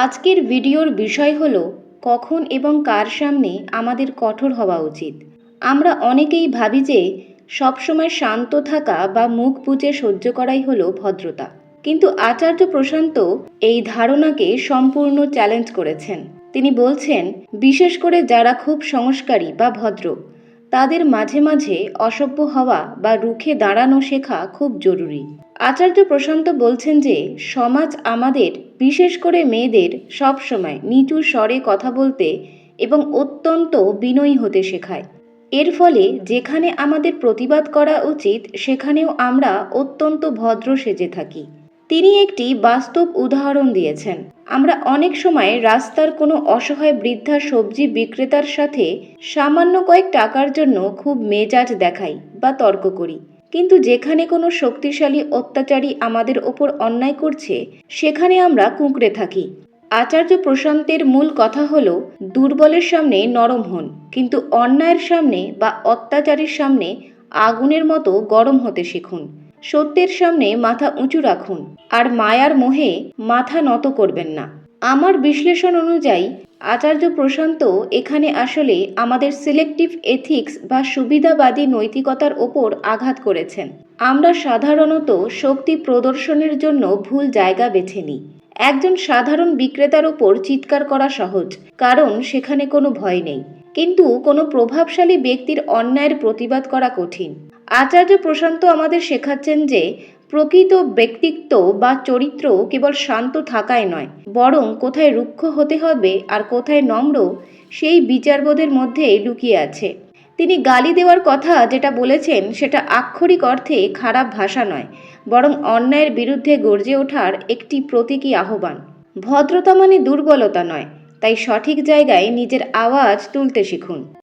আজকের ভিডিওর বিষয় হলো কখন এবং কার সামনে আমাদের কঠোর হওয়া উচিত। আমরা অনেকেই ভাবি যে সবসময় শান্ত থাকা বা মুখ বুজে সহ্য করাই হলো ভদ্রতা, কিন্তু আচার্য প্রশান্ত এই ধারণাকে সম্পূর্ণ চ্যালেঞ্জ করেছেন। তিনি বলছেন, বিশেষ করে যারা খুব সংস্কারী বা ভদ্র, তাদের মাঝে মাঝে অসভ্য হওয়া বা রুখে দাঁড়ানো শেখা খুব জরুরি। আচার্য প্রশান্ত বলছেন যে সমাজ আমাদের, বিশেষ করে মেয়েদের, সবসময় নিচু স্বরে কথা বলতে এবং অত্যন্ত বিনয়ী হতে শেখায়। এর ফলে যেখানে আমাদের প্রতিবাদ করা উচিত সেখানেও আমরা অত্যন্ত ভদ্র সেজে থাকি। তিনি একটি বাস্তব উদাহরণ দিয়েছেন। আমরা অনেক সময় রাস্তার কোনো অসহায় বৃদ্ধা সবজি বিক্রেতার সাথে সামান্য কয়েক টাকার জন্য খুব মেজাজ দেখাই বা তর্ক করি, কিন্তু যেখানে কোনো শক্তিশালী অত্যাচারী আমাদের ওপর অন্যায় করছে সেখানে আমরা কুঁকড়ে থাকি। আচার্য প্রশান্তের মূল কথা হলো, দুর্বলের সামনে নরম হন, কিন্তু অন্যায়ের সামনে বা অত্যাচারীর সামনে আগুনের মতো গরম হতে শিখুন। সত্যের সামনে মাথা উঁচু রাখুন, আর মায়ার মোহে মাথা নত করবেন না। আমার বিশ্লেষণ অনুযায়ী আচার্য প্রশান্ত এখানে আসলে আমাদের সিলেক্টিভ এথিক্স বা সুবিধাবাদী নৈতিকতার ওপর আঘাত করেছেন। আমরা সাধারণত শক্তি প্রদর্শনের জন্য ভুল জায়গা বেছে নিই। একজন সাধারণ বিক্রেতার ওপর চিৎকার করা সহজ, কারণ সেখানে কোনো ভয় নেই, কিন্তু কোনো প্রভাবশালী ব্যক্তির অন্যায়ের প্রতিবাদ করা কঠিন। আচার্য প্রশান্ত আমাদের শেখাচ্ছেন যে প্রকৃত ব্যক্তিত্ব বা চরিত্র কেবল শান্ত থাকায় নয়, বরং কোথায় রুক্ষ হতে হবে আর কোথায় নম্র, সেই বিচারবোধের মধ্যেই লুকিয়ে আছে। তিনি গালি দেওয়ার কথা যেটা বলেছেন সেটা আক্ষরিক অর্থে খারাপ ভাষা নয়, বরং অন্যায়ের বিরুদ্ধে গর্জে ওঠার একটি প্রতীকী আহ্বান। ভদ্রতা মানে দুর্বলতা নয়, তাই সঠিক জায়গায় নিজের আওয়াজ তুলতে শিখুন।